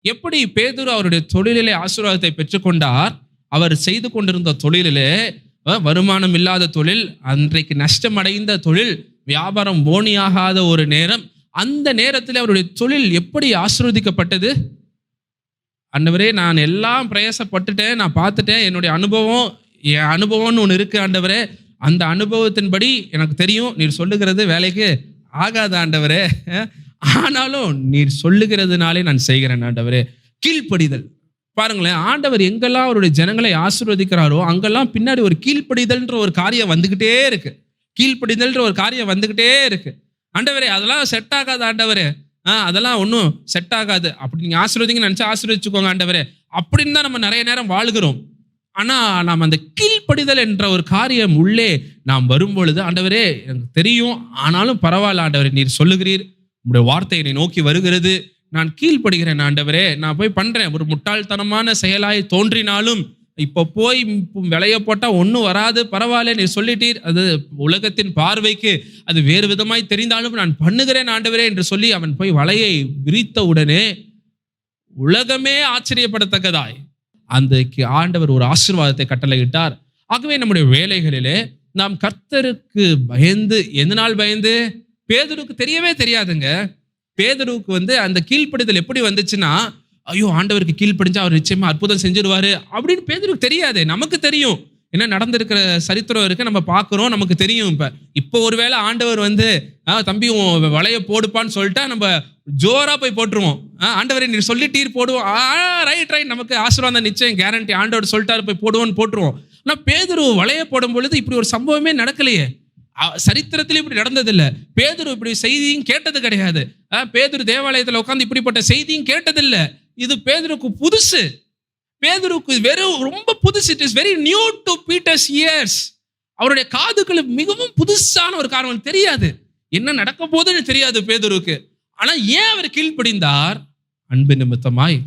எப்படி பேதுரு அவருடைய தொழிலிலே ஆசீர்வாதத்தை பெற்றுக்கொண்டார்? அவர் செய்து கொண்டிருந்த தொழிலிலே வருமானம் இல்லாத தொழில், அன்றைக்கு நஷ்டமடைந்த தொழில், வியாபாரம் போனியாகாத ஒரு நேரம். அந்த நேரத்தில் அவருடைய தொழில் எப்படி ஆசீர்வதிக்கப்பட்டது? ஆண்டவரே, நான் எல்லாம் பிரயாசப்பட்டுட்டேன், நான் பார்த்துட்டேன், என்னுடைய என் அனுபவம்னு ஒன்று இருக்கு ஆண்டவரே. அந்த அனுபவத்தின்படி எனக்கு தெரியும் நீர் சொல்லுகிறது வேலைக்கு ஆகாத ஆண்டவரே, ஆனாலும் நீர் சொல்லுகிறதுனாலே நான் செய்கிறேன் ஆண்டவரே. கீழ்ப்படிதல். பாருங்களேன், ஆண்டவர் எங்கெல்லாம் அவருடைய ஜனங்களை ஆசீர்வதிக்கிறாரோ அங்கெல்லாம் பின்னாடி ஒரு கீழ்ப்படிதல்ன்ற ஒரு காரியம் வந்துகிட்டே இருக்கு. கீழ்ப்படிதல்ன்ற ஒரு காரியம் வந்துகிட்டே இருக்கு. ஆண்டவரே, அதெல்லாம் செட் ஆகாது ஆண்டவரே, அதெல்லாம் ஒன்றும் செட் ஆகாது, அப்படி நீங்க ஆசீர்வதிங்க நினைச்சா ஆசீர்வதிச்சுக்கோங்க ஆண்டவரே, அப்படின்னு தான் நம்ம நிறைய நேரம் வாழ்கிறோம். ஆனா நாம் அந்த கீழ்ப்படிதல் என்ற ஒரு காரியம் உள்ளே நாம் வரும் பொழுது, ஆண்டவரே எனக்கு தெரியும், ஆனாலும் பரவாயில்ல ஆண்டவரே, நீர் சொல்லுகிறீர், உங்களுடைய வார்த்தை என்னை நோக்கி வருகிறது, நான் கீழ்ப்படுகிறேன் ஆண்டவரே, நான் போய் பண்றேன். ஒரு முட்டாள்தனமான செயலாய் தோன்றினாலும் இப்போ போய் விளைய போட்டா ஒன்றும் வராது, பரவாயில்ல நீர் சொல்லிட்டீர், அது உலகத்தின் பார்வைக்கு அது வேறு விதமாய் தெரிந்தாலும் நான் பண்ணுகிறேன் ஆண்டவரே என்று சொல்லி அவன் போய் வலையை விரித்த உடனே உலகமே ஆச்சரியப்படத்தக்கதாய் அந்த ஆண்டவர் ஒரு ஆசீர்வாதத்தை கட்டளையிட்டார். ஆகவே நம்முடைய வேலைகளிலே நாம் கர்த்தருக்கு பயந்து, எந்த நாள் பயந்து? பேதுருக்கு தெரியவே தெரியாதுங்க. பேதுருக்கு அந்த கீழ்ப்படிதல் எப்படி வந்துச்சுன்னா, ஐயோ ஆண்டவருக்கு கீழ்ப்படிஞ்சா அவர் நிச்சயமா அற்புதம் செஞ்சிருவாரு அப்படின்னு பேதுருக்கு தெரியாது. நமக்கு தெரியும் என்ன நடந்திருக்கிற சரித்திரம் இருக்கு, நம்ம பார்க்கிறோம், நமக்கு தெரியும். இப்போ ஒருவேளை ஆண்டவர் தம்பி வலைய போடுப்பான்னு சொல்லிட்டா நம்ம ஜோரா போய் போட்டுருவோம். ஆண்டவரை நீர் சொல்லிட்டீர் போடுவோம், ரைட், நமக்கு ஆசீர்வாதம் நிச்சயம் கேரண்டி, ஆண்டவர் சொல்லிட்டாரு போய் போடுவோன்னு போட்டுருவோம். ஆனா பேதுரு வலைய போடும் பொழுது இப்படி ஒரு சம்பவமே நடக்கலையே, சரித்திரத்தில் இப்படி நடந்ததில்லை. பேதுரு இப்படி செய்தியும் கேட்டது கிடையாது. பேதுரு தேவாலயத்தில் உட்கார்ந்து இப்படிப்பட்ட செய்தியும் கேட்டதில்லை. இது பேதுருக்கு புதுசு. பேதுருக்கு வெறும் ரொம்ப புதுசு. It is very new to Peter's ears. அவருடைய காதுகள் மிகவும் புதுசான ஒரு காரணம். தெரியாது என்ன நடக்க போகுதுன்னு தெரியாது பேதுருக்கு. ஆனா ஏன் அவர் கீழ்ப்படிந்தார்? அன்பு நிமித்தமாய்.